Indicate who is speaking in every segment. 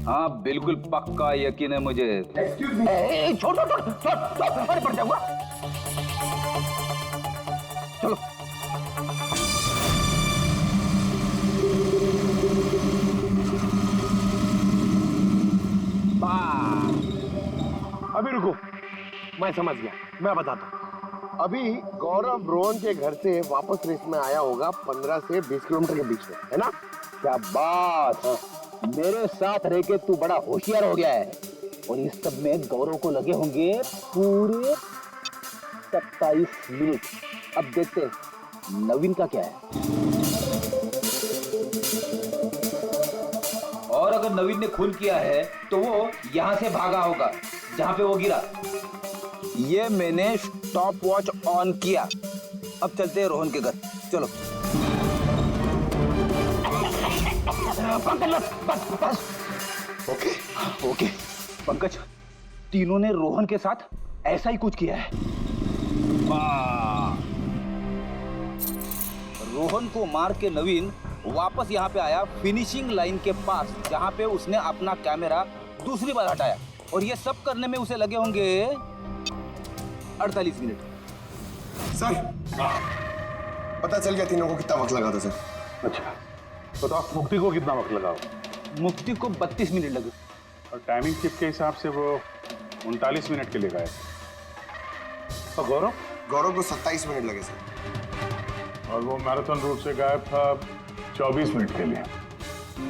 Speaker 1: हाँ बिल्कुल पक्का यकीन है मुझे।
Speaker 2: Excuse me.
Speaker 1: छोड़ छोड़ छोड़ छोड़ छोड़, अरे पड़ जाऊंगा। चलो
Speaker 2: अभी रुको, मैं समझ गया, मैं बताता हूँ। अभी गौरव रोहन के घर से वापस रेस में आया होगा 15 से 20 किलोमीटर के बीच में, है ना?
Speaker 1: क्या बात है, मेरे साथ रह के तू बड़ा होशियार हो गया है। और इस सब में गौरव को लगे होंगे पूरे 27 मिनट। अब देखते हैं नवीन का क्या है। और अगर नवीन ने खून किया है तो वो यहाँ से भागा होगा जहाँ पे वो गिरा। ये मैंने स्टॉप वॉच ऑन किया। अब चलते हैं रोहन के घर, चलो। पंकज बस। ओके ओके पंकज, तीनों ने रोहन के साथ ऐसा ही कुछ किया है। रोहन को मार के नवीन वापस यहाँ पे आया फिनिशिंग लाइन के पास, जहाँ पे उसने अपना कैमरा दूसरी बार हटाया। और ये सब करने में उसे लगे होंगे 48 मिनट।
Speaker 3: सर, पता चल गया तीनों को कितना वक्त लगा था सर।
Speaker 4: अच्छा, बताओ मुक्ति को कितना वक्त लगा?
Speaker 1: मुक्ति को 32 मिनट लगे।
Speaker 4: और टाइमिंग चिप के हिसाब से वो 39 मिनट के लिए गए। और गौरव?
Speaker 3: गौरव को 27 मिनट लगे सर।
Speaker 4: और वो मैराथन रूट से गायब था 24 मिनट के लिए।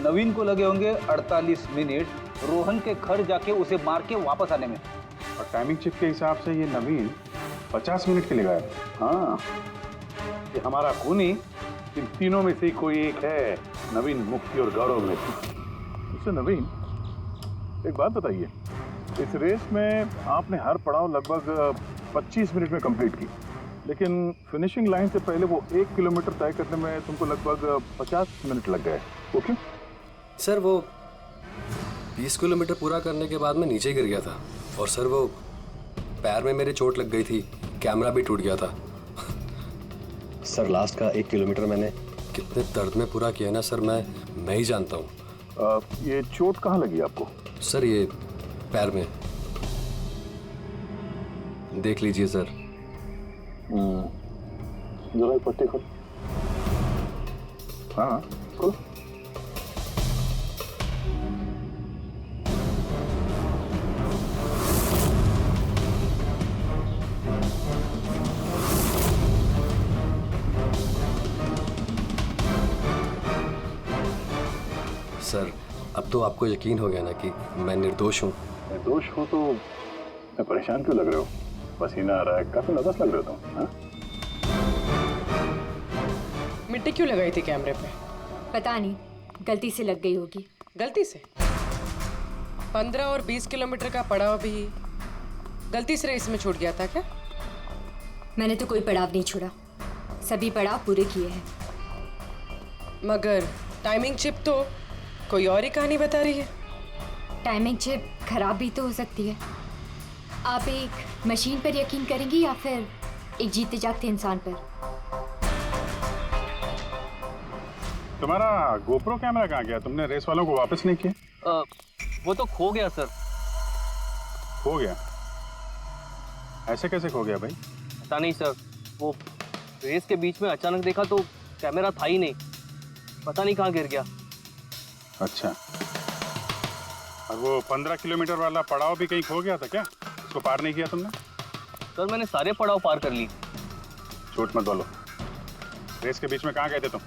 Speaker 1: नवीन को लगे होंगे 48 मिनट रोहन के घर जाके उसे मार के वापस आने में।
Speaker 4: और टाइमिंग चिप के हिसाब से ये नवीन 50 मिनट के लिए गायब। हाँ, ये हमारा खूनी इन तीनों में से कोई एक है, नवीन, मुक्ति और गौरव में से। उससे नवीन, एक बात बताइए, इस रेस में आपने हर पड़ाव लगभग 25 मिनट में कंप्लीट की, लेकिन फिनिशिंग लाइन से पहले वो 1 किलोमीटर तय करने में तुमको लगभग 50 मिनट लग गए। वो क्यों?
Speaker 5: सर वो 20 किलोमीटर पूरा करने के बाद मैं नीचे गिर गया था। और सर वो पैर में मेरे चोट लग गई थी, कैमरा भी टूट गया था। सर लास्ट का 1 किलोमीटर मैंने कितने दर्द में पूरा किया ना सर, मैं ही जानता हूँ।
Speaker 4: ये चोट कहाँ लगी आपको?
Speaker 5: सर ये पैर में, देख लीजिए सर।
Speaker 4: जरा पट्टी खोल। हाँ खोल।
Speaker 5: सर अब तो आपको यकीन हो गया ना कि मैं निर्दोष हूँ।
Speaker 4: निर्दोष हो तो मैं परेशान क्यों लग रहे हो? पसीना आ रहा है, काफी नर्वस लग रहे हो तुम। हाँ?
Speaker 6: मिट्टी क्यों लगाई थी कैमरे पे?
Speaker 7: पता नहीं, गलती से लग गई होगी।
Speaker 6: गलती से? 15 और 20 किलोमीटर का पड़ाव भी गलती से रेस में छूट गया था क्या?
Speaker 7: मैंने तो कोई पड़ाव नहीं छोड़ा, सभी पड़ाव पूरे किए हैं।
Speaker 6: मगर टाइमिंग चिप तो कोई और ही कहानी बता रही है।
Speaker 7: टाइमिंग चिप खराब भी तो हो सकती है। आप एक मशीन पर यकीन करेंगी या फिर एक जीते जागते इंसान पर?
Speaker 4: तुम्हारा गोप्रो कैमरा कहाँ गया? तुमने रेस वालों को वापस नहीं किया?
Speaker 8: वो तो खो गया सर।
Speaker 4: खो गया? ऐसे कैसे खो गया भाई?
Speaker 8: पता नहीं सर, वो रेस के बीच में अचानक देखा तो कैमरा था ही नहीं, पता नहीं कहाँ गिर गया।
Speaker 4: अच्छा, और वो 15 किलोमीटर वाला पड़ाव भी कहीं खो गया था क्या? उसको पार नहीं किया तुमने?
Speaker 8: सर मैंने सारे पड़ाव पार कर ली।
Speaker 4: झूठ मत बोलो, रेस के बीच में कहाँ गए थे तुम?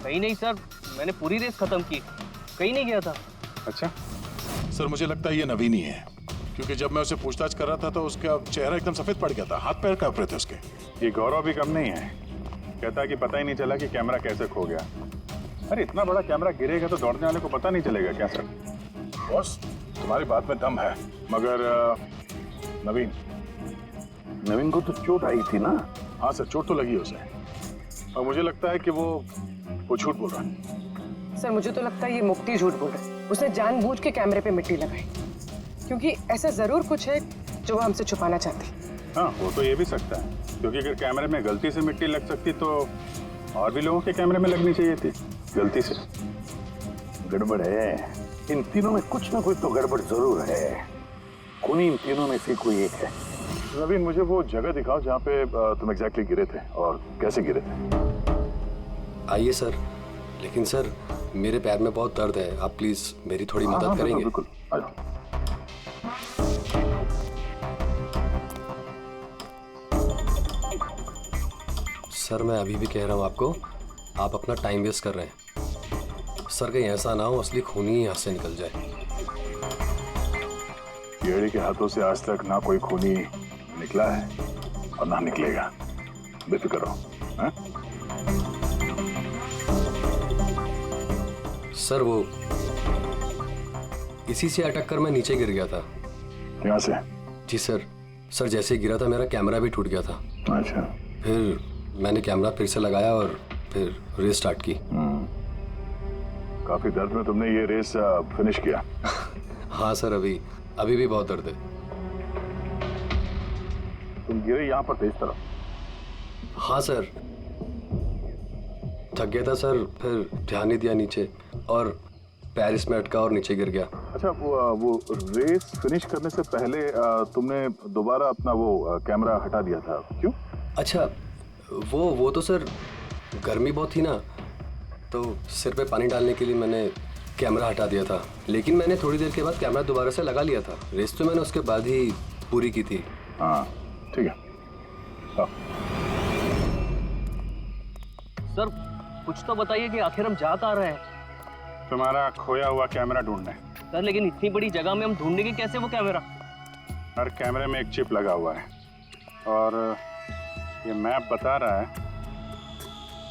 Speaker 8: कहीं नहीं सर, मैंने पूरी रेस खत्म की, कहीं नहीं गया था।
Speaker 4: अच्छा
Speaker 9: सर, मुझे लगता है ये नवीन ही है, क्योंकि जब मैं उसे पूछताछ कर रहा था तो उसका चेहरा एकदम सफेद पड़ गया था, हाथ पैर कांप रहे थे उसके।
Speaker 4: ये गौरव भी कम नहीं है, कहता है कि पता ही नहीं चला कि कैमरा कैसे खो गया। अरे इतना बड़ा कैमरा गिरेगा तो दौड़ने वाले को पता नहीं चलेगा क्या सर? बॉस, तुम्हारी बात में दम है, मगर नवीन को तो चोट आई थी ना? हाँ सर, चोट तो लगी उसे, और मुझे लगता है कि वो झूठ बोल रहा है।
Speaker 6: सर मुझे तो लगता है ये मुक्ति झूठ बोल रहा है। उसने जानबूझ के कैमरे पे मिट्टी लगाई, क्योंकि ऐसा जरूर कुछ है जो वो हमसे छुपाना चाहती।
Speaker 4: हाँ, वो तो ये भी सकता है, क्योंकि अगर कैमरे में गलती से मिट्टी लग सकती तो और भी लोगों के कैमरे में लगनी चाहिए थी। गलती से गड़बड़ है। इन तीनों में कुछ ना कुछ तो गड़बड़ जरूर है। खूनी इन तीनों में से कोई एक है। नवीन, मुझे वो जगह दिखाओ जहाँ पे तुम एग्जैक्टली गिरे थे और कैसे गिरे थे।
Speaker 5: आइए सर, लेकिन सर मेरे पैर में बहुत दर्द है, आप प्लीज मेरी थोड़ी मदद करेंगे?
Speaker 4: बिल्कुल, आ जाओ।
Speaker 5: सर मैं अभी भी कह रहा हूँ आपको, आप अपना टाइम वेस्ट कर रहे हैं। सर कहीं ऐसा ना हो असली खूनी ही यहाँ से निकल जाए।
Speaker 4: केड़ी के हाथों से आज तक ना कोई खूनी निकला है और ना निकलेगा, बेफिक्र रहो। हैं?
Speaker 5: सर वो इसी से अटक कर मैं नीचे गिर गया था।
Speaker 4: यहाँ से?
Speaker 5: जी सर। सर जैसे ही गिरा था मेरा कैमरा भी टूट गया था।
Speaker 4: अच्छा।
Speaker 5: फिर मैंने कैमरा फिर से लगाया और फिर रेस स्टार्ट की।
Speaker 4: काफी दर्द में तुमने ये रेस फिनिश किया।
Speaker 5: हाँ सर, अभी भी बहुत दर्द है।
Speaker 4: तुम गिरे यहाँ पर तेज तरफ?
Speaker 5: हाँ सर, थक गया था सर, फिर ध्यान नहीं दिया नीचे और पैर इसमें अटका और नीचे गिर गया।
Speaker 4: अच्छा, वो रेस फिनिश करने से पहले तुमने दोबारा अपना वो कैमरा हटा दिया था, क्यों?
Speaker 5: अच्छा वो तो सर गर्मी बहुत थी ना, तो सिर पे पानी डालने के लिए मैंने कैमरा हटा दिया था। लेकिन मैंने थोड़ी देर के बाद कैमरा दोबारा से लगा लिया था। रेस तो मैंने उसके बाद ही पूरी की थी।
Speaker 4: हाँ ठीक है।
Speaker 8: सर कुछ तो बताइए कि आखिर हम जा कहाँ रहे हैं?
Speaker 4: तुम्हारा खोया हुआ कैमरा ढूंढने।
Speaker 8: सर लेकिन इतनी बड़ी जगह में हम ढूंढेंगे कैसे वो कैमरा?
Speaker 4: हर कैमरे में एक चिप लगा हुआ है और ये मैप बता रहा है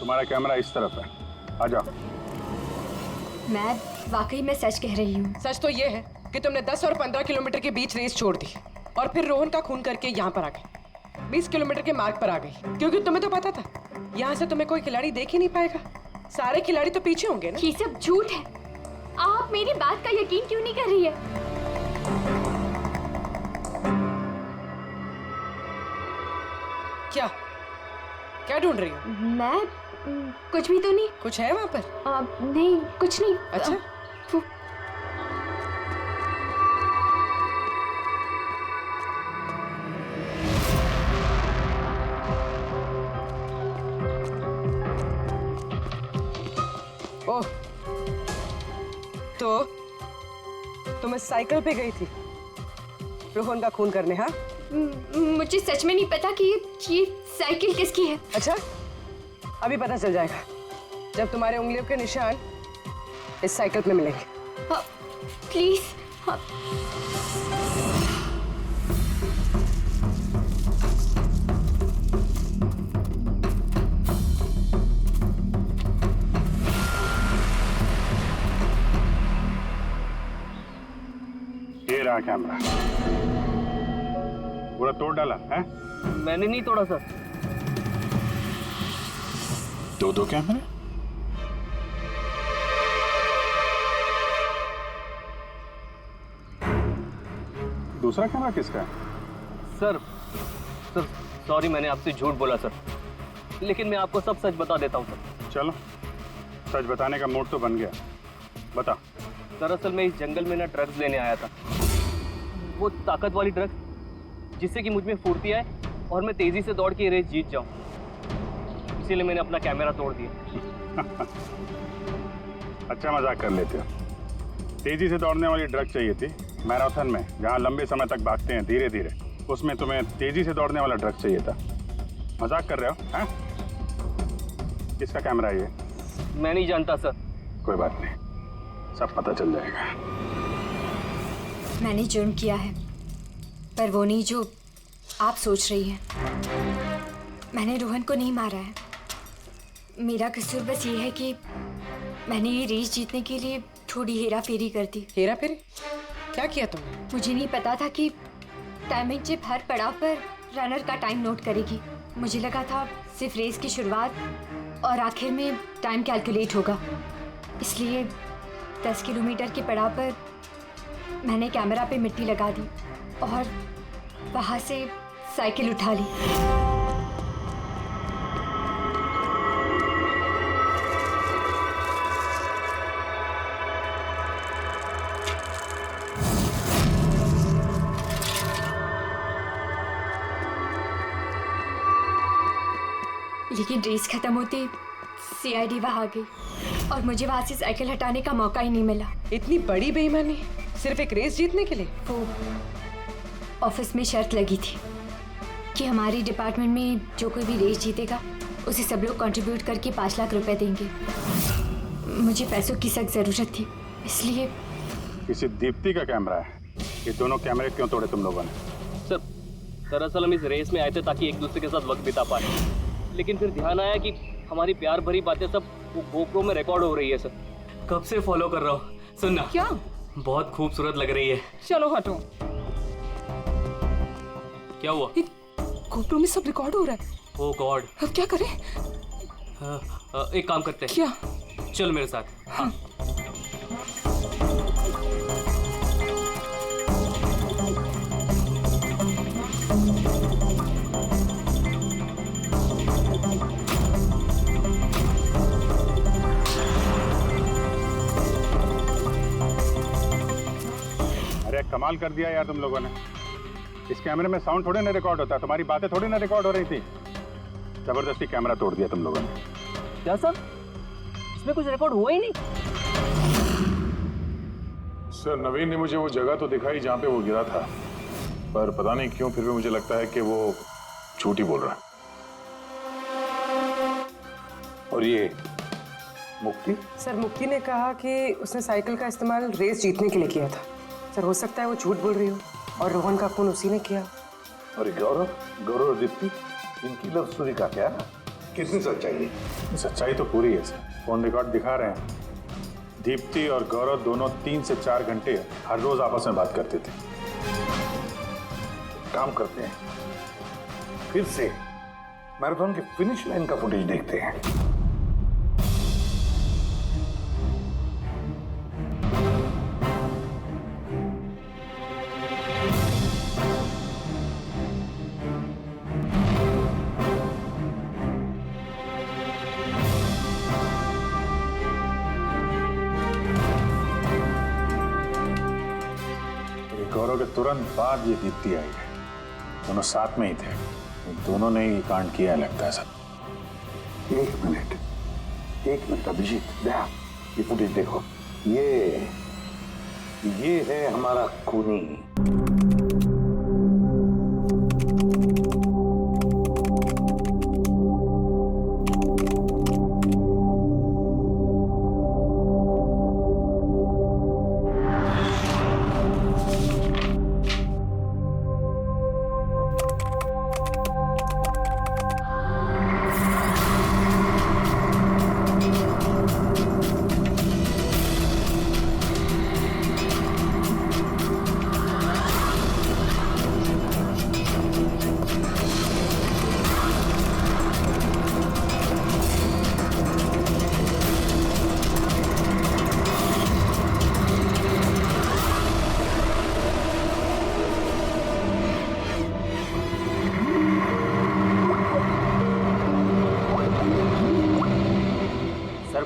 Speaker 4: तुम्हारा कैमरा इस तरफ है। आ जाओ।
Speaker 7: मैं वाकई में सच कह रही हूँ।
Speaker 6: सच तो ये है कि तुमने 10 और 15 किलोमीटर के बीच रेस छोड़ दी और फिर रोहन का खून करके यहाँ पर आ गई। 20 किलोमीटर के मार्ग पर आ गई, क्योंकि तुम्हें तो पता था यहाँ से तुम्हें कोई खिलाड़ी देख ही नहीं पाएगा। सारे खिलाड़ी तो पीछे होंगे ना।
Speaker 7: ये सब झूठ है। आप मेरी बात का यकीन क्यों नहीं कर रही है?
Speaker 6: क्या ढूंढ रही हो?
Speaker 7: मैं कुछ भी तो नहीं।
Speaker 6: कुछ है वहाँ पर?
Speaker 7: नहीं कुछ नहीं।
Speaker 6: अच्छा। ओह, तो तुम इस साइकिल पे गई थी रोहन का खून करने? हाँ,
Speaker 7: मुझे सच में नहीं पता कि ये साइकिल किसकी है।
Speaker 6: अच्छा, अभी पता चल जाएगा जब तुम्हारे उंगलियों के निशान इस साइकिल पे मिलेंगे।
Speaker 7: प्लीज।
Speaker 4: ये रहा कैमरा। पूरा तोड़ डाला है?
Speaker 8: मैंने नहीं तोड़ा सर।
Speaker 9: दो कैमरे?
Speaker 4: दूसरा कैमरा किसका है?
Speaker 8: सर सॉरी, मैंने आपसे झूठ बोला सर, लेकिन मैं आपको सब सच बता देता हूँ सर।
Speaker 4: चलो, सच बताने का मूड तो बन गया, बता।
Speaker 8: दरअसल मैं इस जंगल में ना ड्रग्स लेने आया था, वो ताकत वाली ड्रग्स जिससे कि मुझ में फुर्ती आए और मैं तेजी से दौड़ के रेस जीत जाऊं। इसीलिए मैंने अपना कैमरा तोड़ दिया।
Speaker 4: अच्छा मजाक कर लेते हो। तेजी से दौड़ने वाली ड्रग चाहिए थी मैराथन में, जहाँ लंबे समय तक भागते हैं धीरे धीरे, उसमें तुम्हें तेजी से दौड़ने वाला ड्रग चाहिए था। मजाक कर रहे हो? हैं? किसका कैमरा है ये?
Speaker 8: मैं नहीं जानता सर।
Speaker 4: कोई बात नहीं, सब पता चल जाएगा।
Speaker 7: मैंने जुर्म किया है, पर वो नहीं जो आप सोच रही हैं। मैंने रोहन को नहीं मारा है। मेरा कसूर बस ये है कि मैंने ये रेस जीतने के लिए थोड़ी हेरा फेरी कर दी।
Speaker 6: हेरा फेरी? क्या किया तुमने?
Speaker 7: मुझे नहीं पता था कि टाइमिंग चिप हर पड़ाव पर रनर का टाइम नोट करेगी। मुझे लगा था सिर्फ रेस की शुरुआत और आखिर में टाइम कैलकुलेट होगा। इसलिए 10 किलोमीटर के पड़ाव पर मैंने कैमरा पे मिट्टी लगा दी और वहाँ से साइकिल उठा ली। लेकिन रेस खत्म होते सीआईडी वहां आ गई और मुझे वहां से साइकिल हटाने का मौका ही नहीं मिला।
Speaker 6: इतनी बड़ी बेईमानी सिर्फ एक रेस जीतने के लिए?
Speaker 7: वो ऑफिस में शर्त लगी थी कि हमारे डिपार्टमेंट में जो कोई भी रेस जीतेगा उसे सब लोग कंट्रीब्यूट करके 5 लाख रुपए देंगे। मुझे पैसों की सख्त जरूरत थी, इसलिए।
Speaker 4: किसी दीप्ति का कैमरा है। ये दोनों कैमरे क्यों तोड़े तुम लोगों ने?
Speaker 8: सर दरअसल हम इस रेस में आए थे ताकि एक दूसरे के साथ वक्त बिता पाए, लेकिन फिर ध्यान आया कि हमारी प्यार भरी बातें सब गोप्रो में रिकॉर्ड हो रही है। सर कब से फॉलो कर रहा हूँ। सुनना
Speaker 6: क्या?
Speaker 8: बहुत खूबसूरत लग रही है।
Speaker 6: चलो हटो।
Speaker 8: क्या हुआ?
Speaker 6: गोप्रो में सब रिकॉर्ड हो रहा है।
Speaker 8: ओह गॉड,
Speaker 6: अब क्या करें?
Speaker 8: एक काम करते हैं।
Speaker 6: क्या?
Speaker 8: चल मेरे साथ। हाँ।
Speaker 4: अरे कमाल कर दिया यार तुम लोगों ने। इस कैमरे में साउंड थोड़ी ना रिकॉर्ड होता, तुम्हारी बातें थोड़ी ना रिकॉर्ड हो रही थी। जबरदस्ती कैमरा तोड़ दिया तुम लोगों ने।
Speaker 8: क्या सर? इसमें कुछ रिकॉर्ड हुआ ही नहीं।
Speaker 9: सर नवीन ने मुझे वो जगह तो दिखाई जहाँ पे वो गिरा था, पर पता नहीं क्यों फिर भी मुझे लगता है कि वो झूठ ही बोल रहा है। और ये मुक्ति?
Speaker 6: सर मुक्ति ने कहा कि उसने साइकिल का इस्तेमाल रेस जीतने के लिए किया था। सर हो सकता है वो झूठ बोल रही हो और रोहन का खून उसी ने किया।
Speaker 4: और गौरव और दीप्ति, इनकी लव स्टोरी का क्या? कितनी सच्चाई है? सच्चाई तो पूरी है सर। फोन रिकॉर्ड दिखा रहे हैं। दीप्ति और गौरव दोनों 3 से 4 घंटे हर रोज आपस में बात करते थे। काम करते हैं, फिर से मैराथन की फिनिश लाइन का फुटेज देखते हैं। गौरव के तुरंत बाद ये दीप्ति आई है। दोनों साथ में ही थे। दोनों ने ही कांड किया है लगता है सब। एक मिनट अभिजीत, ये फुटेज देखो। ये है हमारा खूनी।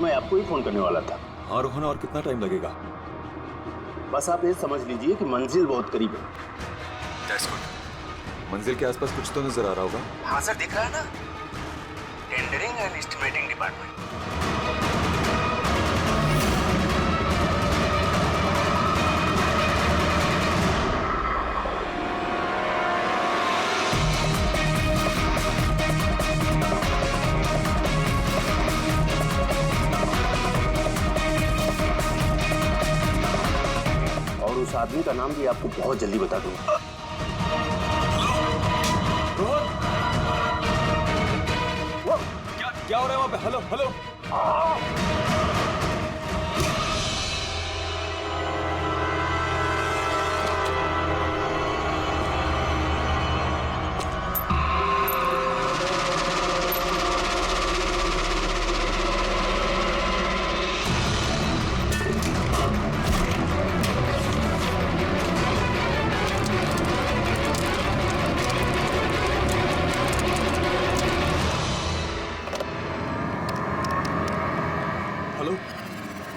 Speaker 1: मैं आपको ही फोन करने वाला था।
Speaker 10: हाँ रोहन, और कितना टाइम लगेगा?
Speaker 1: बस आप ये समझ लीजिए कि मंजिल बहुत करीब है।
Speaker 10: That's good. मंजिल के आसपास कुछ तो नजर आ रहा होगा।
Speaker 1: हाँ सर, दिख रहा है ना, टेंडरिंग एंड एस्टिमेटिंग डिपार्टमेंट। उस आदमी का नाम भी आपको बहुत जल्दी बता दूंगा।
Speaker 10: रोहन, क्या हो रहा है वहां पे? Hello hello.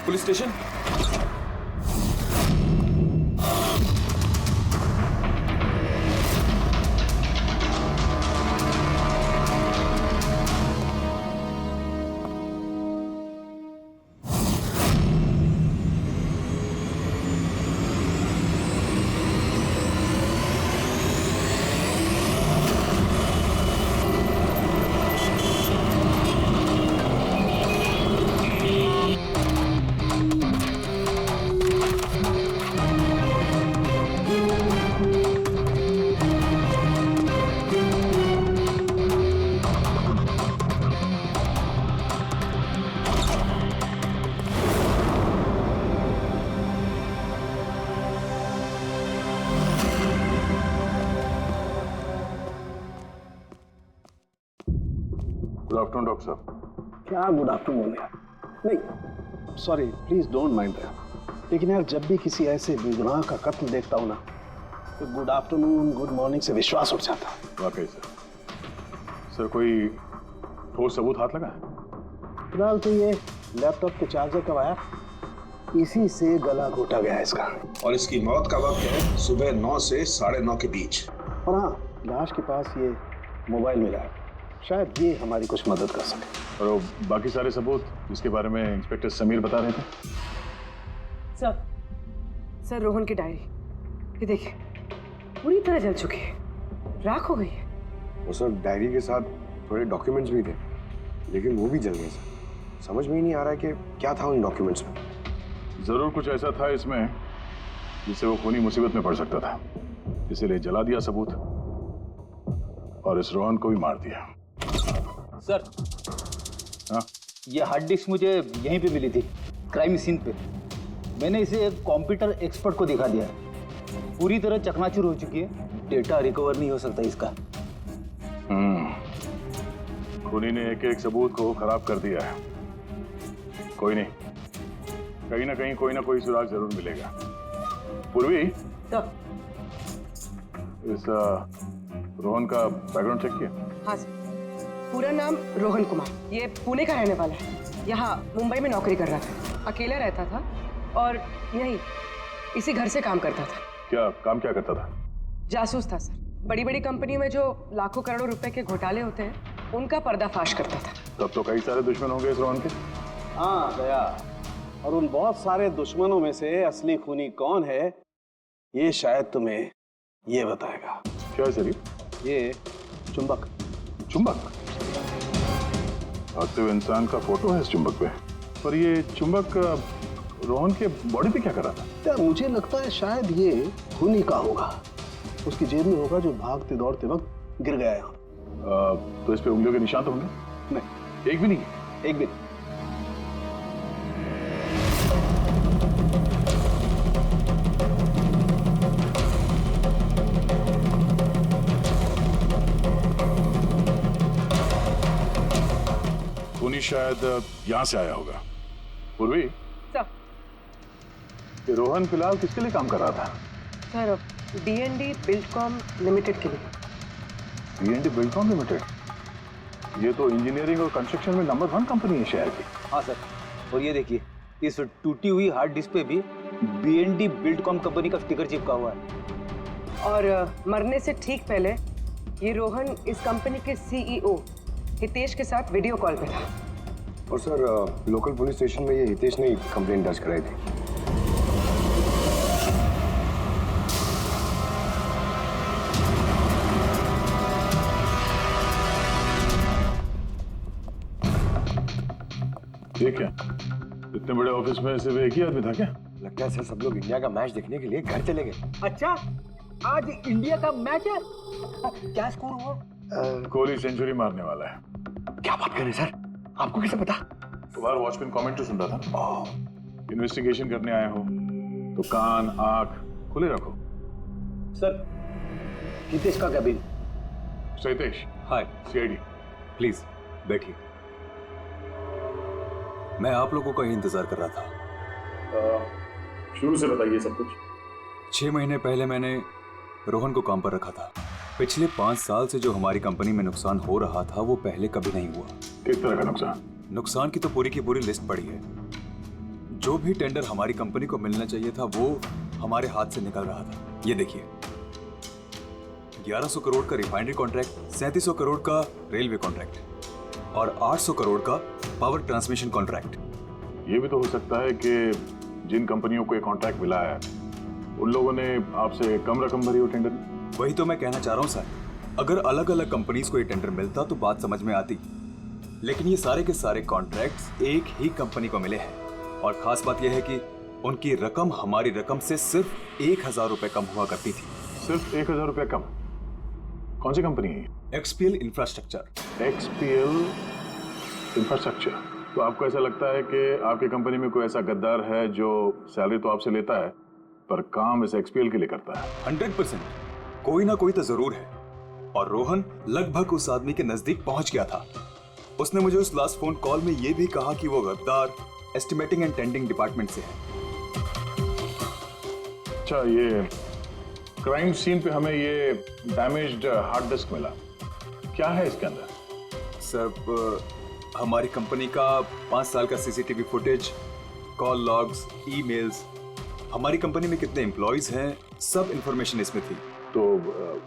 Speaker 10: Police station.
Speaker 9: Afternoon doctor साहब।
Speaker 11: क्या गुड आफ्टरनून यार? नहीं sorry, please don't mind that, लेकिन यार जब भी किसी ऐसे बेगुनाह का कत्ल देखता हूँ ना तो गुड आफ्टरनून गुड मॉर्निंग से विश्वास उठ जाता है।
Speaker 9: वाकई सर कोई ठोस सबूत हाथ लगा?
Speaker 11: फिलहाल तो ये लैपटॉप के चार्जर का वायर, इसी से गला घोटा गया है इसका।
Speaker 12: और इसकी मौत का वक्त है सुबह 9 से 9:30 के बीच।
Speaker 11: और हाँ, लाश के पास ये मोबाइल मिला है, शायद ये हमारी कुछ मदद कर सके।
Speaker 9: और बाकी सारे सबूत जिसके बारे में इंस्पेक्टर समीर बता रहे थे?
Speaker 6: सर रोहन की डायरी, ये देखिए पूरी तरह जल चुकी है, राख हो गई है।
Speaker 2: और सर डायरी के साथ थोड़े डॉक्यूमेंट्स भी थे, लेकिन वो भी जल गए सर। समझ में ही नहीं आ रहा है कि क्या था उन डॉक्यूमेंट्स में।
Speaker 9: जरूर कुछ ऐसा था इसमें जिससे वो खूनी मुसीबत में पड़ सकता था, इसीलिए जला दिया सबूत और इस रोहन को भी मार दिया।
Speaker 1: सर
Speaker 9: हाँ?
Speaker 1: ये हार्ड डिस्क मुझे यहीं पे मिली थी, क्राइम सीन पे। मैंने इसे एक कंप्यूटर एक्सपर्ट को दिखा दिया, पूरी तरह चकनाचूर हो चुकी है, डेटा रिकवर नहीं हो सकता इसका।
Speaker 9: खूनी ने एक सबूत को खराब कर दिया है। कोई नहीं, कहीं ना कोई सुराग जरूर मिलेगा। पूर्वी, इस रोहन का बैकग्राउंड चेक किया?
Speaker 6: हाँ सर, पूरा नाम रोहन कुमार, ये पुणे का रहने वाला है, यहाँ मुंबई में नौकरी कर रहा था, अकेला रहता था और यही इसी घर से काम करता था।
Speaker 9: क्या करता था?
Speaker 6: जासूस था सर, बड़ी बड़ी कंपनियों में जो लाखों करोड़ों रुपए के घोटाले होते हैं उनका पर्दाफाश करता था।
Speaker 9: तब तो कई सारे दुश्मन होंगे इस रोहन के।
Speaker 11: हाँ दया, और उन बहुत सारे दुश्मनों में से असली खूनी कौन है ये शायद तुम्हें ये बताएगा।
Speaker 9: क्या शरीफ?
Speaker 11: ये चुंबक।
Speaker 9: चुंबक? भागते हुए इंसान का फोटो है इस चुंबक पे, पर ये चुंबक रोहन के बॉडी पे क्या कर रहा था?
Speaker 11: यार मुझे लगता है शायद ये खूनी का होगा, उसकी जेब में होगा जो भागते दौड़ते वक्त गिर गया यहाँ।
Speaker 9: तो इस पे उंगलियों के निशान तो होंगे?
Speaker 11: नहीं,
Speaker 9: एक भी नहीं।
Speaker 11: एक भी।
Speaker 9: खूनी शायद यहाँ से आया होगा। पूर्वी,
Speaker 6: सर,
Speaker 9: ये रोहन फिलहाल किसके लिए काम कर रहा था?
Speaker 6: सर D&D बिल्डकॉम लिमिटेड के लिए।
Speaker 9: D&D Buildcom limited? ये तो इंजीनियरिंग और कंस्ट्रक्शन में नंबर 1 कंपनी है शहर की।
Speaker 1: हाँ सर, और ये देखिए इस टूटी हुई हार्ड डिस्क पे भी D&D बिल्डकॉम कंपनी का स्टिकर चिपका हुआ है।
Speaker 6: और मरने से ठीक पहले ये रोहन इस कंपनी के CEO हितेश के साथ वीडियो कॉल पे था।
Speaker 2: और सर लोकल पुलिस स्टेशन में ये हितेश ने कंप्लेंट दर्ज कराई थी।
Speaker 9: ये क्या? इतने बड़े ऑफिस में सिर्फ एक ही आदमी था क्या?
Speaker 2: लगता है सर सब लोग इंडिया का मैच देखने के लिए घर चले गए।
Speaker 1: अच्छा, आज इंडिया का मैच है? क्या स्कोर हुआ?
Speaker 9: कोहली सेंचुरी मारने वाला है।
Speaker 2: क्या बात कर रहे हैं सर, आपको कैसे पता?
Speaker 9: तुम्हारा वॉचमैन कमेंट्री सुन रहा था। इन्वेस्टिगेशन करने आए हो तो कान आंख खुले रखो।
Speaker 1: सर, हितेश का cabin.
Speaker 9: Hitesh,
Speaker 10: hi
Speaker 9: CID।
Speaker 10: Please बैठिए। मैं आप लोगों का ही इंतजार कर रहा था।
Speaker 9: शुरू से बताइए सब कुछ।
Speaker 10: 6 महीने पहले मैंने रोहन को काम पर रखा था। पिछले 5 साल से जो हमारी कंपनी में नुकसान हो रहा था वो पहले कभी नहीं हुआ।
Speaker 9: किस तरह का नुकसान?
Speaker 10: नुकसान की तो पूरी की पूरी लिस्ट पड़ी है। जो भी टेंडर हमारी कंपनी को मिलना चाहिए था वो हमारे हाथ से निकल रहा था। ये देखिए, 1100 करोड़ का रिफाइनरी कॉन्ट्रैक्ट, 3700 करोड़ का रेलवे कॉन्ट्रैक्ट और 800 करोड़ का पावर ट्रांसमिशन कॉन्ट्रैक्ट।
Speaker 9: ये भी तो हो सकता है कि जिन कंपनियों को ये कॉन्ट्रैक्ट मिला है उन लोगों ने आपसे कम रकम भरी हो टेंडर में।
Speaker 10: वही तो मैं कहना चाह रहा हूँ सर, अगर अलग अलग कंपनीज को ये टेंडर मिलता तो बात समझ में आती, लेकिन ये सारे के सारे कॉन्ट्रैक्ट्स एक ही कंपनी को मिले हैं। और खास बात यह है कि उनकी रकम हमारी रकम से सिर्फ 1000 रुपए कम हुआ करती थी।
Speaker 9: सिर्फ 1000 रुपए कम? कौन सी कंपनी है?
Speaker 10: XPL infrastructure.
Speaker 9: XPL infrastructure. तो आपको ऐसा लगता है कि आपकी कंपनी में कोई ऐसा गद्दार है जो सैलरी तो आपसे लेता है पर काम इस XPL के लिए करता है?
Speaker 10: 100% कोई ना कोई तो जरूर है, और रोहन लगभग उस आदमी के नजदीक पहुंच गया था। उसने मुझे उस लास्ट फोन कॉल में ये भी कहा कि वो गद्दार एस्टिमेटिंग एंड टेंडिंग डिपार्टमेंट से है।
Speaker 9: अच्छा, ये क्राइम सीन पे हमें ये डैमेज्ड हार्ड डिस्क मिला, क्या है इसके अंदर?
Speaker 10: सर, हमारी कंपनी का 5 साल का CCTV footage, call logs, emails, हमारी कंपनी में कितने एम्प्लॉयज हैं, सब इंफॉर्मेशन इसमें थी।
Speaker 9: तो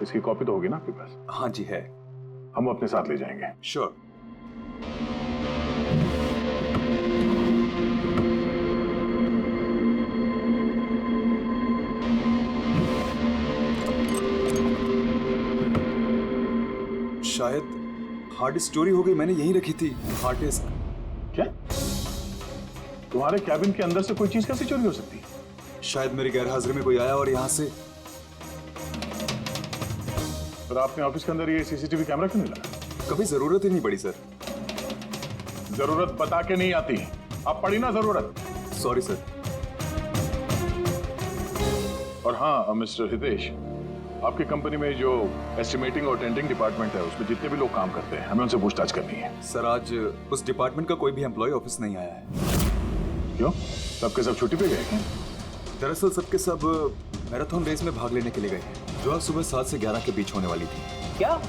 Speaker 9: इसकी कॉपी तो होगी ना आपके पास?
Speaker 10: हाँ जी है।
Speaker 9: हम अपने साथ ले जाएंगे।
Speaker 10: श्योर। शायद हार्ड डिस्क चोरी हो गई, मैंने यहीं रखी थी हार्ड डिस्क।
Speaker 9: क्या? तुम्हारे कैबिन के अंदर से कोई चीज कैसे चोरी हो सकती है?
Speaker 10: शायद मेरी गैरहाजिरी में कोई आया और यहाँ से।
Speaker 9: पर आपने ऑफिस के अंदर ये सीसीटीवी कैमरा क्यों नहीं लगा?
Speaker 10: कभी जरूरत ही नहीं पड़ी सर।
Speaker 9: जरूरत बता के नहीं आती, अब पड़ी ना जरूरत।
Speaker 10: Sorry sir.
Speaker 9: और हाँ मिस्टर हितेश, आपकी कंपनी में जो एस्टिमेटिंग और टेंडिंग डिपार्टमेंट है उसमें जितने भी लोग काम करते हैं हमें उनसे पूछताछ करनी है।
Speaker 10: सर, आज उस डिपार्टमेंट का कोई भी एम्प्लॉय ऑफिस नहीं आया है।
Speaker 9: क्यों? सबके सब छुट्टी पे गए क्या?
Speaker 10: दरअसल सबके सब मैराथन रेस में भाग लेने के लिए गए हैं, जो आज सुबह 7 से 11 के बीच होने वाली थी।
Speaker 1: क्या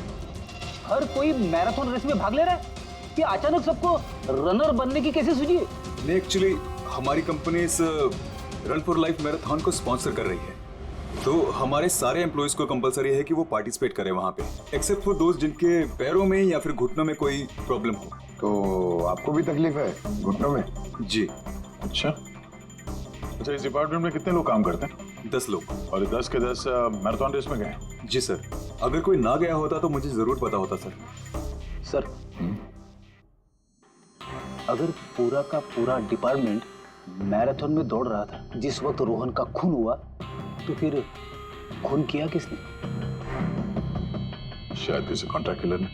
Speaker 1: हर कोई मैराथन रेस में भाग ले रहा है? कि अचानक सबको रनर बनने की कैसे सूझी?
Speaker 10: नहीं, एक्चुअली हमारी कंपनी इस रन फॉर लाइफ मैराथन को स्पॉन्सर कर रही है, तो हमारे सारे एम्प्लॉयज को कंपलसरी है कि वो पार्टिसिपेट करें वहाँ पे, एक्सेप्ट फॉर दोस्त जिनके पैरों में या फिर घुटनों में कोई प्रॉब्लम हो।
Speaker 2: तो आपको भी तकलीफ है घुटनों में?
Speaker 10: जी।
Speaker 9: अच्छा, इस डिपार्टमेंट में कितने लोग काम करते हैं?
Speaker 10: 10 लोग।
Speaker 9: और 10 के 10 मैराथन रेस में गए?
Speaker 10: जी सर। अगर कोई ना गया होता तो मुझे जरूर पता होता सर।
Speaker 1: सर, अगर पूरा का पूरा डिपार्टमेंट मैराथन में दौड़ रहा था जिस वक्त रोहन का खून हुआ, तो फिर खून किया किसने?
Speaker 9: शायद किसी कॉन्ट्रैक्ट किलर ने।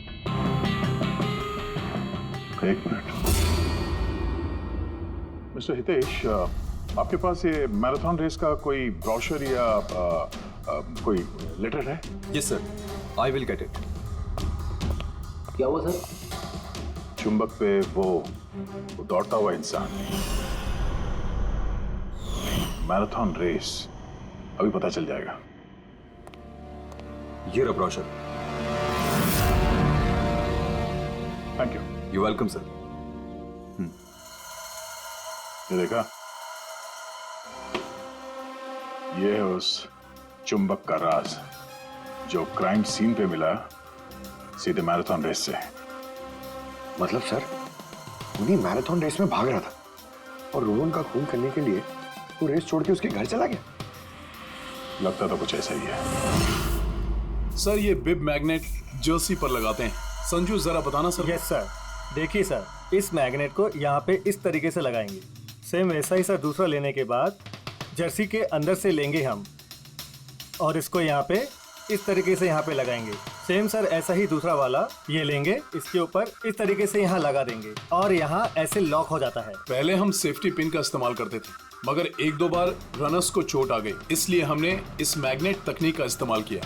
Speaker 9: एक मिनट मिस्टर हितेश, आपके पास ये मैराथन रेस का कोई ब्रोशर या कोई लेटर है?
Speaker 10: Yes sir, I will get it.
Speaker 1: क्या हुआ सर?
Speaker 9: चुंबक पे वो दौड़ता हुआ इंसान, मैराथन रेस, अभी पता चल जाएगा।
Speaker 10: ये रहा brochure.
Speaker 9: Thank you.
Speaker 10: You welcome sir.
Speaker 9: ये देखा, ये है उस चुंबक का राज जो क्राइम सीन पे मिला सीधे मैराथन रेस से।
Speaker 2: मतलब सर, उन्हीं मैराथन रेस में भाग रहा था और रोहन का खून करने के लिए वो रेस छोड़ के उसके घर चला गया?
Speaker 9: लगता तो कुछ ऐसा ही है।
Speaker 11: सर, ये बिब मैग्नेट जर्सी पर लगाते हैं। संजू, जरा बताना सर।
Speaker 13: Yes sir. देखिए सर, इस मैग्नेट को यहाँ पे इस तरीके से लगाएंगे। सेम वैसा ही सर दूसरा लेने के बाद जर्सी के अंदर से लेंगे हम और इसको यहाँ पे इस तरीके से यहाँ पे लगाएंगे। सेम सर ऐसा ही दूसरा वाला ये लेंगे, इसके ऊपर इस तरीके से यहाँ लगा देंगे और यहाँ ऐसे लॉक हो जाता है।
Speaker 11: पहले हम सेफ्टी पिन का इस्तेमाल करते थे, मगर 1-2 बार रनर्स को चोट आ गई, इसलिए हमने इस मैग्नेट तकनीक का इस्तेमाल किया।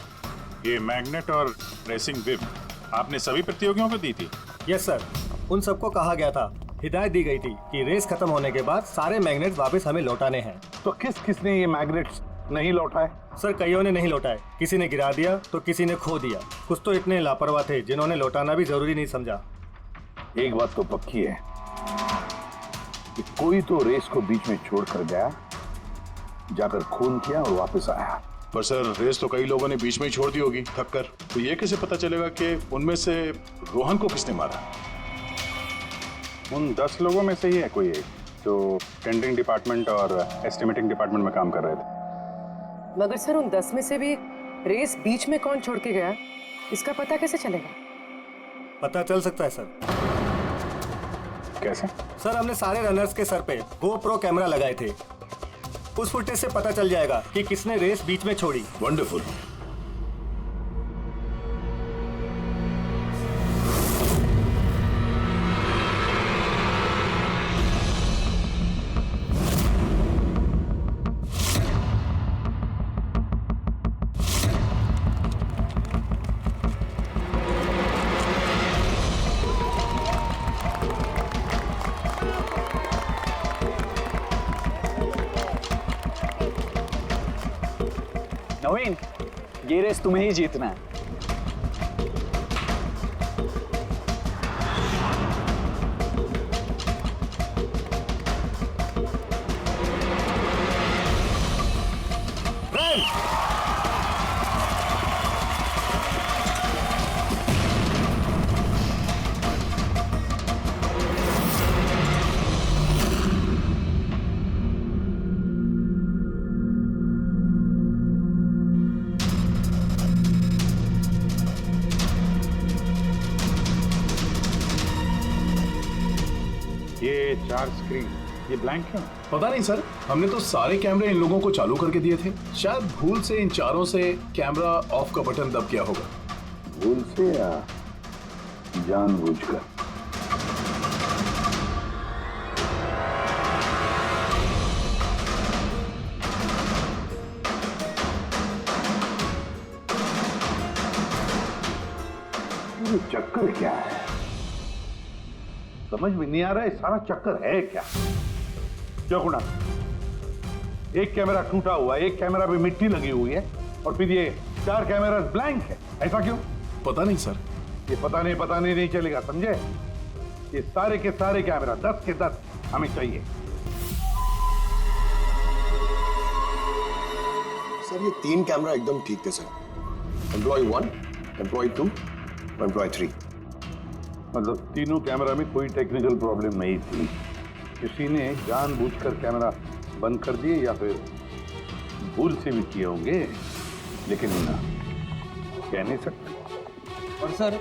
Speaker 9: ये मैग्नेट और रेसिंग बिब आपने सभी प्रतियोगियों को दी थी?
Speaker 13: यस सर, उन सबको कहा गया था, हिदायत दी गई थी कि रेस खत्म होने के बाद सारे मैग्नेट वापस हमें लौटाने हैं।
Speaker 11: तो किसने ये मैग्नेट्स नहीं लौटाए?
Speaker 13: सर, कईयों ने नहीं लौटाए, किसी ने गिरा दिया तो किसी ने खो दिया। कुछ तो इतने लापरवाह थे जिन्होंने लौटाना भी जरूरी नहीं समझा।
Speaker 11: एक बात तो पक्की है कि कोई तो रेस को बीच में छोड़ कर गया, जाकर खून किया और वापस आया।
Speaker 9: पर सर, रेस तो कई लोगों ने बीच में ही छोड़ दी होगी थक कर, तो ये कैसे पता चलेगा कि उनमें से रोहन को किसने मारा?
Speaker 4: उन 10 लोगों में से ही है कोई एक जो टेंडरिंग डिपार्टमेंट और एस्टिमेटिंग डिपार्टमेंट में काम कर रहे थे।
Speaker 6: मगर सर, उन 10 में से भी रेस बीच में कौन छोड़ के गया, इसका पता कैसे चलेगा?
Speaker 13: पता चल सकता है सर।
Speaker 4: कैसे?
Speaker 13: सर, हमने सारे रनर्स के सर पे GoPro कैमरा लगाए थे, उस फुटेज से पता चल जाएगा कि किसने रेस बीच में छोड़ी।
Speaker 9: वंडरफुल।
Speaker 14: नवीन, ये रेस तुम्हें ही जीतना है।
Speaker 4: ये 4 स्क्रीन, ये ब्लैंक क्यों?
Speaker 9: पता नहीं सर, हमने तो सारे कैमरे इन लोगों को चालू करके दिए थे। शायद भूल से इन चारों से कैमरा ऑफ का बटन दब गया होगा।
Speaker 4: भूल से या जानबूझकर? ये चक्कर क्या है? समझ में नहीं आ रहा है, सारा चक्कर है क्या? क्यों कुणाल? एक कैमरा टूटा हुआ है, एक कैमरा पे मिट्टी लगी हुई है, और फिर ये 4 कैमरा ब्लैंक है। ऐसा क्यों?
Speaker 9: पता नहीं सर।
Speaker 4: ये पता नहीं चलेगा, समझे? ये सारे के सारे कैमरा 10 के 10 हमें चाहिए।
Speaker 3: सर ये 3 कैमरा एकदम ठीक थे सर। Employ 1, employ 2, employ 3।
Speaker 4: मतलब तीनों कैमरा में कोई टेक्निकल प्रॉब्लम नहीं थी। किसी ने जानबूझकर कैमरा बंद कर दिए या फिर भूल से भी किए होंगे, लेकिन कह नहीं सकते।
Speaker 14: और सर,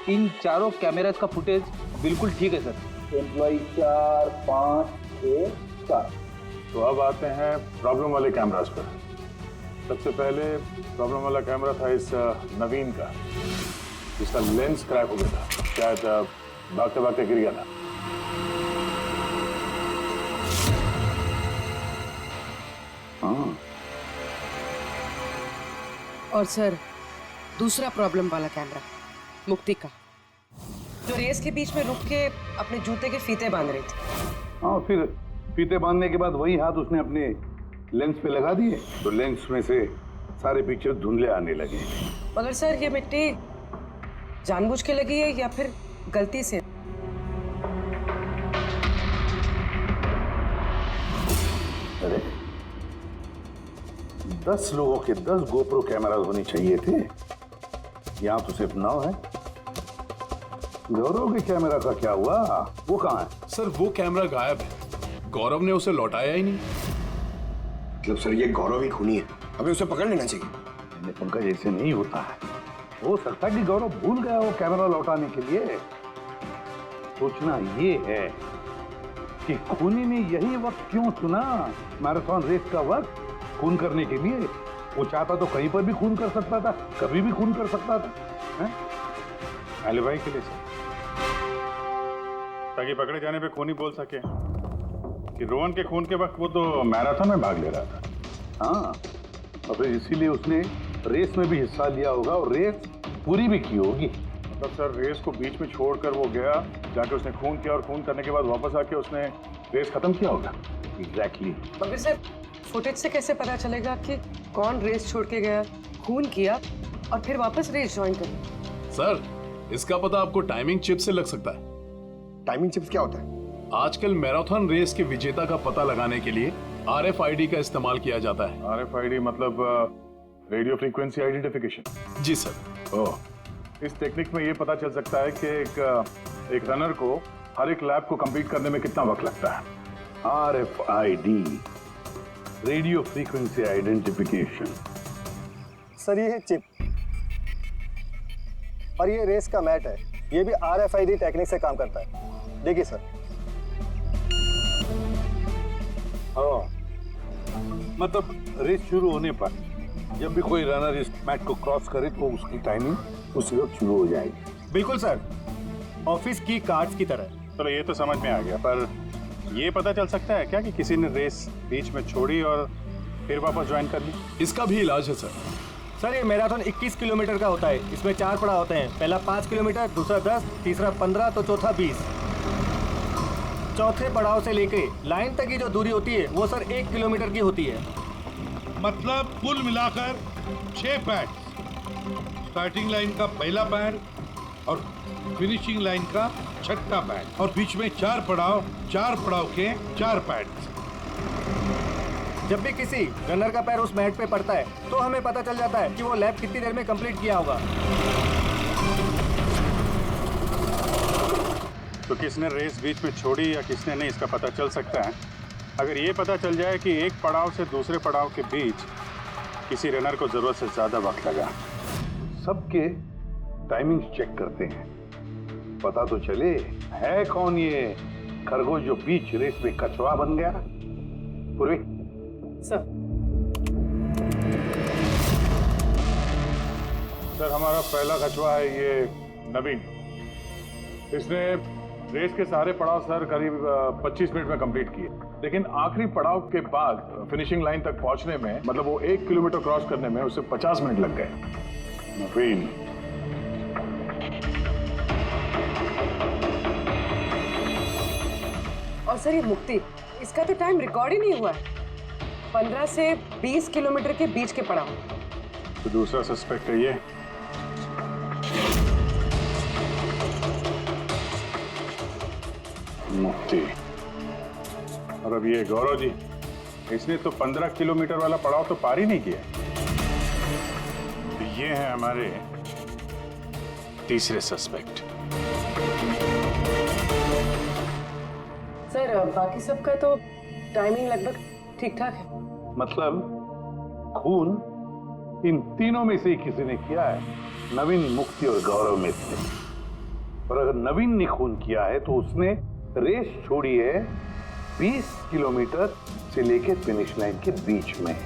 Speaker 14: इन चारों कैमरास का फुटेज बिल्कुल ठीक है सर।
Speaker 11: एम्प्लॉय 4, 5, 6, 7।
Speaker 4: तो अब आते हैं प्रॉब्लम वाले कैमरास पर। सबसे पहले प्रॉब्लम वाला कैमरा था इस नवीन का, जिसका लेंस क्रैक हो गया था। शायद भागते भागते गिर गया था। हाँ।
Speaker 6: और सर, दूसरा प्रॉब्लम वाला कैमरा मुक्ति का, जो रेस के बीच में रुक के अपने जूते के फीते बांध रही थी।
Speaker 4: हाँ, फिर फीते बांधने के बाद वही हाथ उसने अपने लेंस पे लगा दिए, तो लेंस में से सारे पिक्चर धुंधले आने लगे।
Speaker 6: मगर सर, ये मिट्टी जानबूझ के लगी है या फिर गलती से?
Speaker 4: अरे 10 लोगों के 10 गोप्रो कैमरा होने चाहिए थे, यहाँ तो सिर्फ 9 है। गौरव के कैमरा का क्या हुआ? वो कहाँ है?
Speaker 9: सर वो कैमरा गायब है, गौरव ने उसे लौटाया ही नहीं।
Speaker 3: मतलब सर ये गौरव ही खूनी है, हमें उसे पकड़ लेना चाहिए।
Speaker 4: पंकज, ऐसे नहीं होता है। हो सकता है कि गौरव भूल गया वो कैमरा लौटाने के लिए। सोचना ये है कि खूनी ने यही वक्त क्यों चुना, मैराथन रेस का वक्त, खून करने के लिए। वो चाहता तो कहीं पर भी खून कर सकता था, कभी भी खून कर सकता था। एलिबाई के लिए ताकि पकड़े जाने पे खूनी बोल सके कि रोहन के खून के वक्त वो तो मैराथन में भाग ले रहा था। हाँ, और फिर इसीलिए उसने रेस में भी हिस्सा लिया होगा और रेस पूरी भी की होगी। मतलब सर, रेस को बीच में छोड़कर वो गया, जाके उसने खून किया और खून करने के बाद वापस आके उसने रेस खत्म किया होगा। एग्जैक्टली।
Speaker 6: मगर सर, फुटेज से कैसे पता चलेगा कि कौन रेस छोड़ के गया, खून किया और फिर वापस रेस ज्वाइन कर?
Speaker 9: सर, इसका पता आपको टाइमिंग चिप से लग सकता है।
Speaker 3: टाइमिंग चिप्स क्या होता है?
Speaker 9: आजकल मैराथन रेस के विजेता का पता लगाने के लिए RFID का इस्तेमाल किया जाता है।
Speaker 4: RFID मतलब रेडियो फ्रीक्वेंसी आइडेंटिफिकेशन?
Speaker 9: जी सर।
Speaker 4: ओह, इस टेक्निक में ये पता चल सकता है कि एक रनर को हर एक लैप को कंप्लीट करने में कितना वक्त लगता है। RFID, radio frequency identification.
Speaker 13: Sir, ये है चिप और ये रेस का मैट है। ये भी RFID टेक्निक से काम करता है। देखिए सर।
Speaker 4: मतलब रेस शुरू होने पर जब भी कोई रनर इस मैट को क्रॉस करे तो उसकी टाइमिंग उसी वक्त शुरू हो जाएगी।
Speaker 13: बिल्कुल सर, ऑफिस की कार्ड्स की तरह।
Speaker 4: चलो ये तो समझ में आ गया, पर ये पता चल सकता है क्या कि किसी ने रेस बीच में छोड़ी और फिर वापस ज्वाइन कर ली?
Speaker 9: इसका भी इलाज है सर।
Speaker 13: सर, ये मैराथन 21 किलोमीटर का होता है। इसमें 4 पड़ाव होते हैं। पहला 5 किलोमीटर, दूसरा 10, तीसरा 15, तो चौथा 20। चौथे पड़ाव से लेके लाइन तक की जो दूरी होती है वो सर 1 किलोमीटर की होती है।
Speaker 4: मतलब कुल मिलाकर 6 पैड। स्टार्टिंग लाइन का पहला पैड और फिनिशिंग लाइन का छठा पैड और बीच में 4 पड़ाव के 4 पैड।
Speaker 13: जब भी किसी रनर का पैर उस मैट पे पड़ता है तो हमें पता चल जाता है कि वो लैप कितनी देर में कंप्लीट किया होगा।
Speaker 9: तो किसने रेस बीच में छोड़ी या किसने नहीं, इसका पता चल सकता है अगर ये पता चल जाए कि एक पड़ाव से दूसरे पड़ाव के बीच किसी रनर को जरूरत से ज्यादा वक्त लगा। सबके टाइमिंग चेक करते हैं, पता तो चले है कौन ये खरगोश जो बीच रेस में कछुआ बन गया। पूर्वी
Speaker 6: सर
Speaker 9: हमारा पहला कछुआ है ये नवीन। इसने रेस के सारे पड़ाव सर करीब 25 मिनट में कंप्लीट किए, लेकिन आखिरी पड़ाव के बाद फिनिशिंग लाइन तक पहुंचने में, मतलब वो 1 किलोमीटर क्रॉस करने में उसे 50 मिनट लग गए। नवीन
Speaker 6: और सर ये मुक्ति, इसका तो टाइम रिकॉर्ड ही नहीं हुआ है। 15 से 20 किलोमीटर के बीच के पड़ाव।
Speaker 9: तो दूसरा सस्पेक्ट है ये। मुक्ति। और अब ये गौरव जी, इसने तो 15 किलोमीटर वाला पड़ाव तो पार ही नहीं किया। तो ये है हमारे तीसरे सस्पेक्ट।
Speaker 6: सर बाकी सबका तो टाइमिंग लगभग ठीक ठाक है।
Speaker 9: मतलब खून इन तीनों में से किसी ने किया है, नवीन, मुक्ति और गौरव में से। और अगर नवीन ने खून किया है तो उसने रेस छोड़ी है 20 किलोमीटर से लेके फिनिश लाइन के बीच में।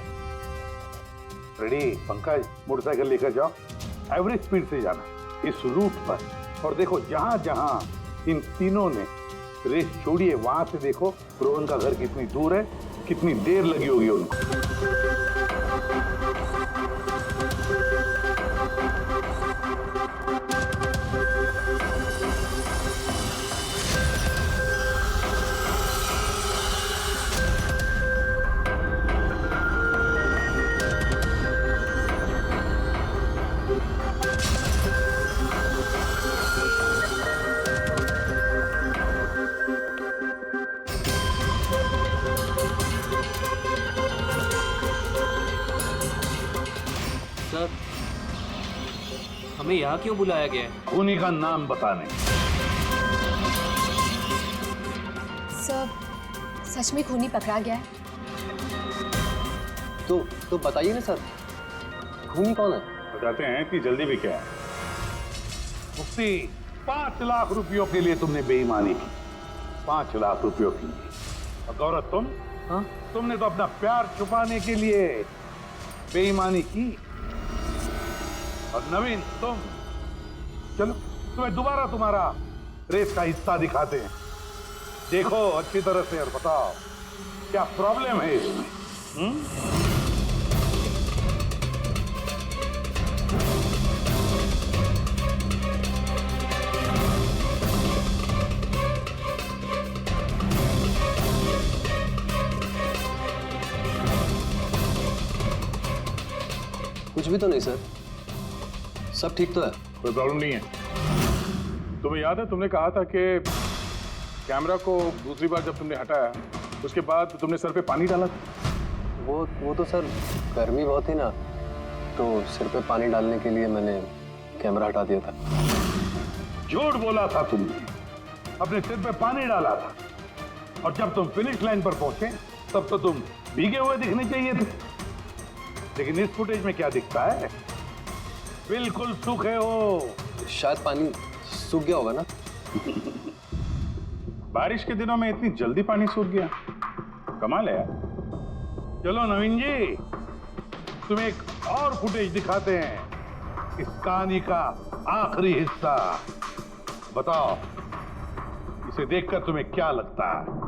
Speaker 9: रेडी पंकज, मोटरसाइकिल लेकर जाओ, एवरेज स्पीड से जाना इस रूट पर। और देखो जहां जहां इन तीनों ने रेस छोड़ी है वहां से देखो रोहन का घर कितनी दूर है, कितनी देर लगी होगी उनको।
Speaker 8: हमें यहाँ क्यों बुलाया गया है?
Speaker 9: खूनी का नाम बताने।
Speaker 7: सर सच में खूनी पकड़ा गया है?
Speaker 5: तो बताइए ना सर, खूनी कौन है?
Speaker 9: बताते हैं, इतनी जल्दी भी क्या है। मुक्ति, 5 लाख रुपयों के लिए तुमने बेईमानी की, 5 लाख रुपयों की। और गौरव तुम? हाँ? तुमने तो अपना प्यार छुपाने के लिए बेईमानी की। और नवीन तुम, चलो तुम्हें दोबारा तुम्हारा रेस का हिस्सा दिखाते हैं। देखो अच्छी तरह से और बताओ क्या प्रॉब्लम है इसमें।
Speaker 5: कुछ भी तो नहीं सर, सब ठीक तो है।
Speaker 9: कोई प्रॉब्लम नहीं है। तुम्हें याद है तुमने कहा था कि कैमरा को दूसरी बार जब तुमने हटाया उसके बाद तुमने सर पे पानी डाला था?
Speaker 5: वो तो सर गर्मी बहुत थी ना, तो सिर पे पानी डालने के लिए मैंने कैमरा हटा दिया था।
Speaker 9: झूठ बोला था तुमने, अपने सिर पे पानी डाला था। और जब तुम फिनिश लाइन पर पहुंचे तब तो तुम भीगे हुए दिखने चाहिए थे, लेकिन इस फुटेज में क्या दिखता है? बिल्कुल सूखे हो।
Speaker 5: शायद पानी सूख गया होगा ना।
Speaker 9: बारिश के दिनों में इतनी जल्दी पानी सूख गया, कमाल है यार। चलो नवीन जी, तुम्हें एक और फुटेज दिखाते हैं, इस कहानी का आखिरी हिस्सा। बताओ इसे देखकर तुम्हें क्या लगता है?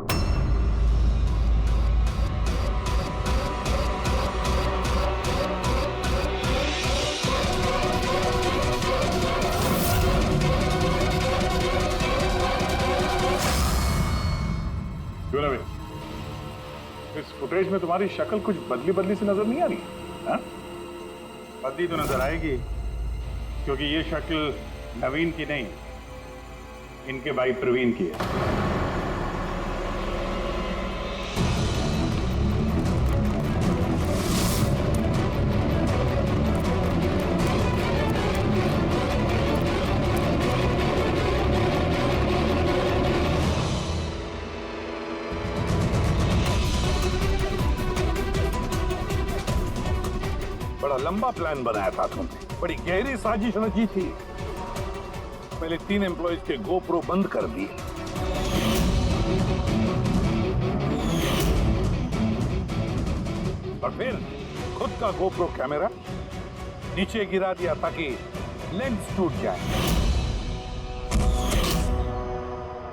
Speaker 9: क्यों नवीन, इस फुटेज में तुम्हारी शक्ल कुछ बदली बदली सी नजर नहीं आ रही? हाँ? बदली तो नजर आएगी, क्योंकि ये शक्ल नवीन की नहीं, इनके भाई प्रवीण की है। बड़ा लंबा प्लान बनाया था तुमने, बड़ी गहरी साजिश रची थी। पहले 3 एम्प्लॉयज के गोप्रो बंद कर दिए, और फिर खुद का गोप्रो कैमरा नीचे गिरा दिया ताकि लेंस टूट जाए।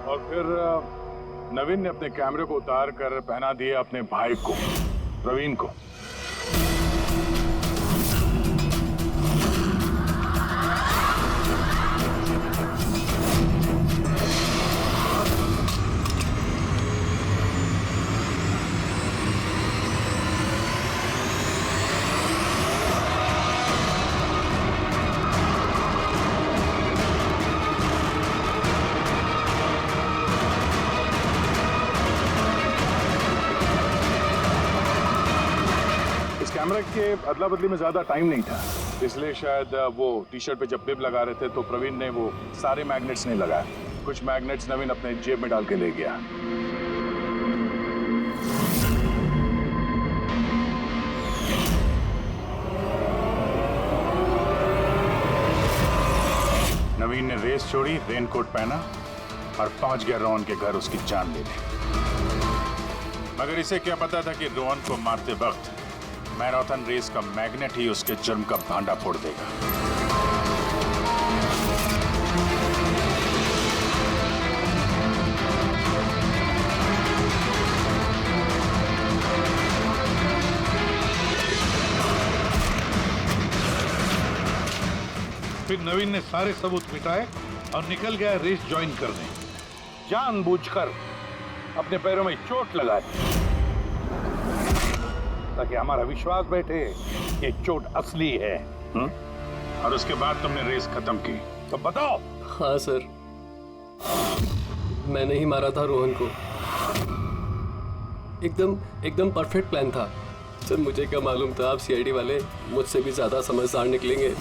Speaker 9: और फिर नवीन ने अपने कैमरे को उतार कर पहना दिया अपने भाई को, प्रवीण को। कैमरा के अदला बदली में ज्यादा टाइम नहीं था, इसलिए शायद वो टी शर्ट पे जब बिब लगा रहे थे तो प्रवीण ने वो सारे मैग्नेट्स नहीं लगाए। कुछ मैग्नेट्स नवीन अपने जेब में डाल के ले गया। नवीन ने रेस छोड़ी, रेनकोट पहना और पहुंच गया रोहन के घर उसकी जान लेने। मगर इसे क्या पता था कि रोहन को मारते वक्त मैराथन रेस का मैग्नेट ही उसके जुर्म का भांडा फोड़ देगा। फिर नवीन ने सारे सबूत मिटाए और निकल गया रेस ज्वाइन करने, जानबूझकर अपने पैरों में चोट लगा दी ताकि हमारा विश्वास बैठे कि चोट असली है। और उसके बाद तुमने रेस खत्म की, तो बताओ।
Speaker 5: हाँ सर, मैंने ही मारा था रोहन को। एकदम परफेक्ट प्लान था सर। मुझे क्या मालूम था आप सीआईडी वाले मुझसे भी ज्यादा समझदार निकलेंगे।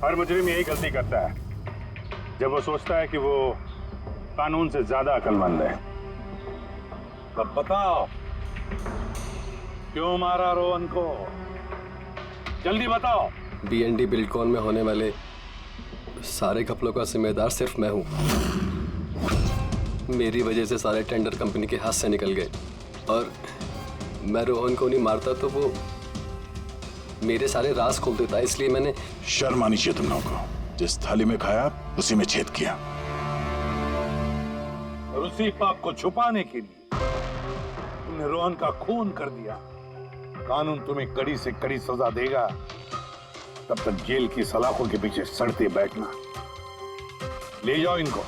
Speaker 9: हर मुजरिम यही गलती करता है जब वो सोचता है कि वो कानून से ज्यादा अक्लमंद है। अब बताओ, क्यों मारा रोहन को? जल्दी बताओ।
Speaker 5: BND बिल्डकॉन में होने वाले सारे घपलों का जिम्मेदार सिर्फ मैं हूँ। मेरी वजह से सारे टेंडर कंपनी के हाथ से निकल गए, और मैं रोहन को नहीं मारता तो वो मेरे सारे राज खोल देता, इसलिए मैंने।
Speaker 9: शर्म आनी चाहिए तुम लोगों को। जिस थाली में खाया उसी में छेद किया, और उसी पाप को छुपाने के लिए तुमने रोहन का खून कर दिया। कानून तुम्हें कड़ी से कड़ी सजा देगा, तब तक जेल की सलाखों के पीछे सड़ते बैठना। ले जाओ इनको।